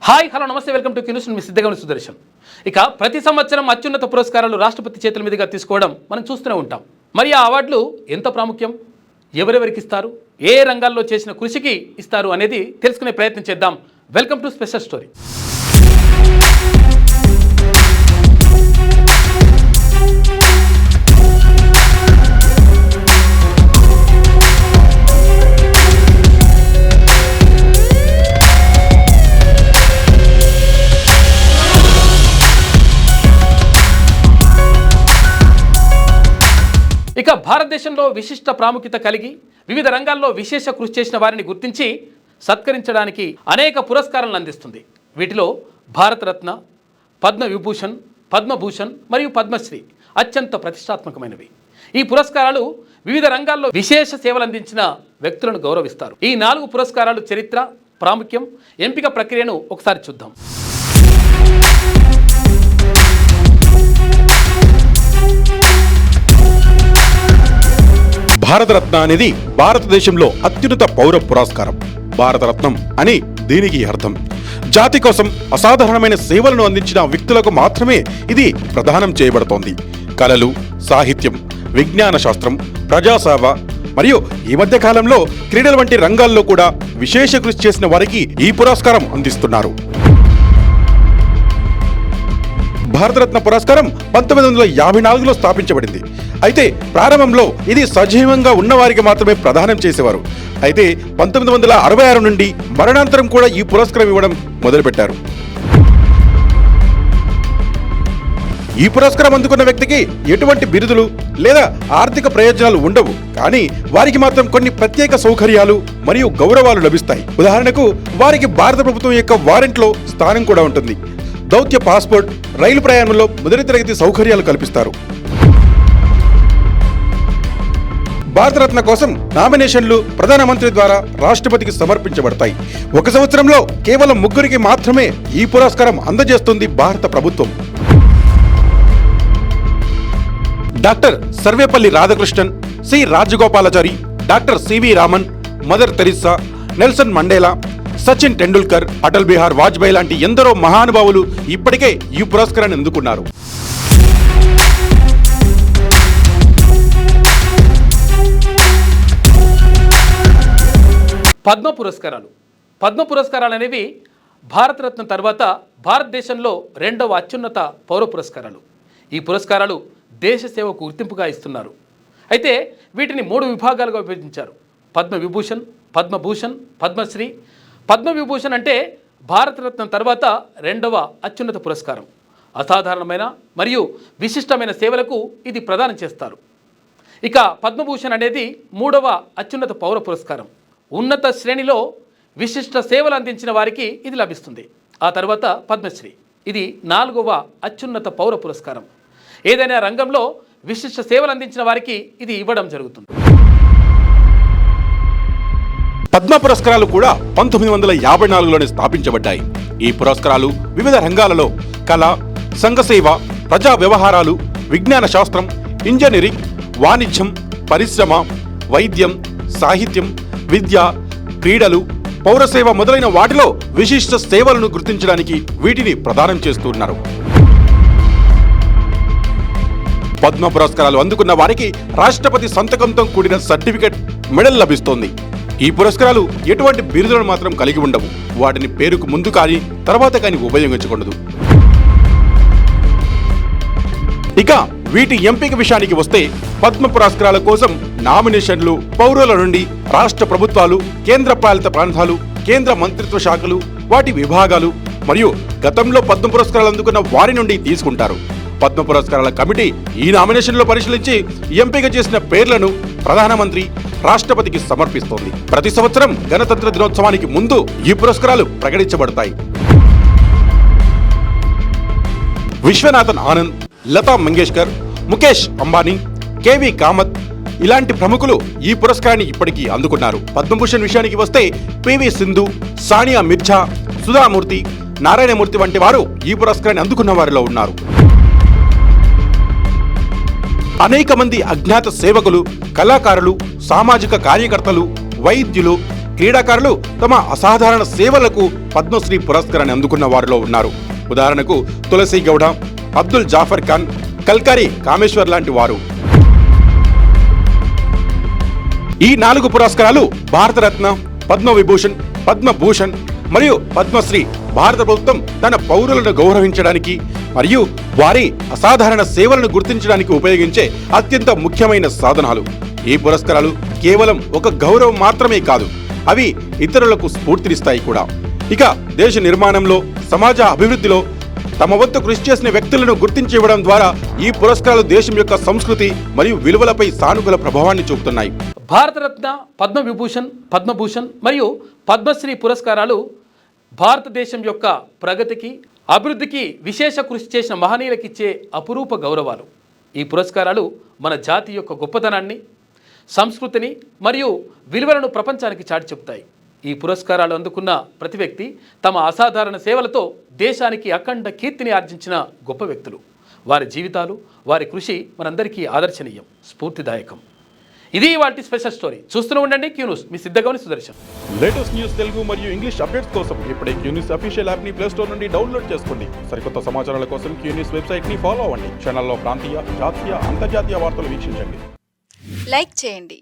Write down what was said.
Hi hello నమస్తే welcome to news. మీ సిద్ధగౌని సుదర్శన్. ఇక ప్రతి సంవత్సరం అత్యున్నత పురస్కారాలు రాష్ట్రపతి చేతుల మీదుగా తీసుకోవడం మనం చూస్తూనే ఉంటాం. మరి ఆ అవార్డులు ఎంత ప్రాముఖ్యం, ఎవరెవరికి ఇస్తారు, ఏ రంగాల్లో చేసిన కృషికి ఇస్తారు అనేది తెలుసుకునే ప్రయత్నం చేద్దాం. Welcome to special story. ఇక భారతదేశంలో విశిష్ట ప్రాముఖ్యత కలిగి వివిధ రంగాల్లో విశేష కృషి చేసిన వారిని గుర్తించి సత్కరించడానికి అనేక పురస్కారాలను అందిస్తుంది. వీటిలో భారతరత్న, పద్మవిభూషణ్, పద్మభూషణ్ మరియు పద్మశ్రీ అత్యంత ప్రతిష్టాత్మకమైనవి. ఈ పురస్కారాలు వివిధ రంగాల్లో విశేష సేవలు అందించిన వ్యక్తులను గౌరవిస్తారు. ఈ 4 పురస్కారాలు చరిత్ర, ప్రాముఖ్యం, ఎంపిక ప్రక్రియను ఒకసారి చూద్దాం. భారతరత్న అనేది భారతదేశంలో అత్యున్నత పౌర పురస్కారం. భారతరత్నం అని దీనికి అర్థం. జాతి కోసం అసాధారణమైన సేవలను అందించిన వ్యక్తులకు మాత్రమే ఇది ప్రదానం చేయబడుతోంది. కళలు, సాహిత్యం, విజ్ఞాన శాస్త్రం, ప్రజాసేవ మరియు ఈ మధ్య కాలంలో క్రీడల వంటి రంగాల్లో కూడా విశేష కృషి చేసిన వారికి ఈ పురస్కారం అందిస్తున్నారు. భారతరత్న పురస్కారం 1954లో స్థాపించబడింది. అయితే ప్రారంభంలో ఇది సజీవంగా ఉన్నవారికి మాత్రమే ప్రదానం చేసేవారు. అయితే 1966 నుండి మరణాంతరం కూడా ఈ పురస్కారం ఇవ్వడం మొదలుపెట్టారు. ఈ పురస్కారం అందుకున్న వ్యక్తికి ఎటువంటి బిరుదులు లేదా ఆర్థిక ప్రయోజనాలు ఉండవు, కానీ వారికి మాత్రం కొన్ని ప్రత్యేక సౌకర్యాలు మరియు గౌరవాలు లభిస్తాయి. ఉదాహరణకు వారికి భారత ప్రభుత్వం యొక్క వారెంట్లో స్థానం కూడా ఉంటుంది. దౌత్య పాస్పోర్ట్, రైలు ప్రయాణంలో మొదటి తరగతి సౌకర్యాలు కల్పిస్తారు. భారతరత్న కోసం నామినేషన్లు ప్రధానమంత్రి ద్వారా రాష్ట్రపతికి సమర్పించబడతాయి. ఒక సంవత్సరంలో కేవలం 3 మాత్రమే ఈ పురస్కారం అందజేస్తుంది భారత ప్రభుత్వం. Doctor Sarvepalli Radhakrishnan, C Rajagopalachari, doctor C V Raman, mother Teresa, Nelson Mandela, Sachin Tendulkar, Atal Bihari Vajpayee లాంటి ఎందరో మహానుభావులు ఇప్పటికే ఈ పురస్కారాన్ని అందుకున్నారు. పద్మ పురస్కారాలు అనేవి భారతరత్న తర్వాత భారతదేశంలో 2వ అత్యున్నత పౌర పురస్కారాలు. ఈ పురస్కారాలు దేశ సేవకు గుర్తింపుగా ఇస్తున్నారు. అయితే వీటిని 3 విభాగాలుగా విభజించారు: పద్మవిభూషణ్, పద్మభూషణ్, పద్మశ్రీ. పద్మవిభూషణ్ అంటే భారతరత్న తర్వాత 2వ అత్యున్నత పురస్కారం. అసాధారణమైన మరియు విశిష్టమైన సేవలకు ఇది ప్రదానం చేస్తారు. ఇక పద్మభూషణ్ అనేది 3వ అత్యున్నత పౌర పురస్కారం. ఉన్నత శ్రేణిలో విశిష్ట సేవలు అందించిన వారికి ఇది లభిస్తుంది. ఆ తర్వాత పద్మశ్రీ, ఇది 4వ అత్యున్నత పౌర పురస్కారం. ఏదైనా రంగంలో విశిష్ట సేవలు అందించిన వారికి ఇది ఇవ్వడం జరుగుతుంది. పద్మ పురస్కారాలు కూడా 1954లోనే స్థాపించబడ్డాయి. ఈ పురస్కారాలు వివిధ రంగాలలో కళ, సంఘసేవ, ప్రజా వ్యవహారాలు, విజ్ఞాన శాస్త్రం, ఇంజనీరింగ్, వాణిజ్యం, పరిశ్రమ, వైద్యం, సాహిత్యం, విద్య, క్రీడలు, పౌరసేవ మొదలైన వాటిలో విశిష్ట సేవలను గుర్తించడానికి వీటిని ప్రదానం చేస్తున్నారు. పద్మ పురస్కారాలు అందుకున్న వారికి రాష్ట్రపతి సంతకంతో కూడిన సర్టిఫికెట్, మెడల్ లభిస్తోంది. ఈ పురస్కారాలు ఎటువంటి బిరుదులను మాత్రం కలిగి ఉండవు. వాటిని పేరుకు ముందు కానీ తర్వాత కానీ ఉపయోగించకూడదు. ఇక వీటి ఎంపిక విషయానికి వస్తే పద్మ పురస్కారాల కోసం నామినేషన్లు పౌరుల నుండి రాష్ట్ర ప్రభుత్వాలు, కేంద్ర పాలిత ప్రాంతాలు, కేంద్ర మంత్రిత్వ శాఖలు, వాటి విభాగాలు మరియు గతంలో పద్మ పురస్కారాలు అందుకున్న వారి నుండి తీసుకుంటారు. పద్మ పురస్కారాల కమిటీ ఈ నామినేషన్లో పరిశీలించి ఎంపిక చేసిన పేర్లను ప్రధానమంత్రి రాష్ట్రపతికి సమర్పిస్తోంది. ప్రతి సంవత్సరం గణతంత్ర దినోత్సవానికి ముందు ఈ పురస్కారాలు ప్రకటించబడతాయి. విశ్వనాథన్ ఆనంద్, లతా మంగేష్కర్, ముఖేష్ అంబానీ, కేవి కామత్ ఇలాంటి ప్రముఖులు ఈ పురస్కారాన్ని ఇప్పటికీ అందుకున్నారు. పద్మభూషణ్ విషయానికి వస్తే పివి సింధు, సానియా మిర్జా, సుధామూర్తి, నారాయణమూర్తి వంటి వారు ఈ పురస్కారాన్ని అందుకున్న వారిలో ఉన్నారు. అనేక మంది అజ్ఞాత సేవకులు, కళాకారులు, సామాజిక కార్యకర్తలు, వైద్యులు, క్రీడాకారులు తమ అసాధారణ సేవలకు పద్మశ్రీ పురస్కారాన్ని అందుకున్న వారిలో ఉన్నారు. ఉదాహరణకు తులసి గౌడ, అబ్దుల్ జాఫర్ ఖాన్, కల్కారి కామేశ్వర్ లాంటి వారు. ఈ 4 పురస్కారాలు భారతరత్న, పద్మవిభూషణ్, పద్మభూషణ్ మరియు పద్మశ్రీ భారత ప్రభుత్వం తన పౌరులను గౌరవించడానికి మరియు వారి అసాధారణ సేవలను గుర్తించడానికి ఉపయోగించే అత్యంత ముఖ్యమైన సాధనాలు. ఈ పురస్కారాలు కేవలం ఒక గౌరవం మాత్రమే కాదు, అవి ఇతరులకు స్ఫూర్తినిస్తాయి కూడా. ఇక దేశ నిర్మాణంలో, సమాజ అభివృద్ధిలో తమ వంతు కృషి చేసిన వ్యక్తులను గుర్తించి ఇవ్వడం ద్వారా ఈ పురస్కారాలు దేశం యొక్క సంస్కృతి మరియు విలువలపై సానుకూల ప్రభావాన్ని చూపుతున్నాయి. భారతరత్న, పద్మవిభూషణ్, పద్మభూషణ్ మరియు పద్మశ్రీ పురస్కారాలు భారతదేశం యొక్క ప్రగతికి, అభివృద్ధికి విశేష కృషి చేసిన మహనీయులకిచ్చే అపురూప గౌరవాలు. ఈ పురస్కారాలు మన జాతి యొక్క గొప్పతనాన్ని, సంస్కృతిని మరియు విలువలను ప్రపంచానికి చాటి చెప్తాయి. ఈ పురస్కారాలు అందుకున్న ప్రతి వ్యక్తి తమ అసాధారణ సేవలతో దేశానికి అఖండ కీర్తిని ఆర్జించిన గొప్ప వ్యక్తులు. వారి జీవితాలు, వారి కృషి మనందరికీ ఆదర్శనీయం, స్ఫూర్తిదాయకం. ఇది వాటి స్పెషల్ స్టోరీ. చూస్తూనే ఉండండి క్యూ న్యూస్. మీ సిద్ధగౌని సుదర్శన్. లేటెస్ట్ న్యూస్ తెలుగు మరియు ఇంగ్లీష్ అప్డేట్స్ కోసం ఇప్పుడే క్యూ న్యూస్ అఫీషియల్ యాప్ ని ప్లే స్టోర్ నుండి డౌన్లోడ్ చేసుకోండి. సరికొత్త సమాచారాల కోసం క్యూ న్యూస్ వెబ్సైట్ ని ఫాలో అవ్వండి. ఛానల్లో ప్రాంతీయ, జాతీయ, అంతర్జాతీయ వార్తలు వీక్షించండి. లైక్ చేయండి.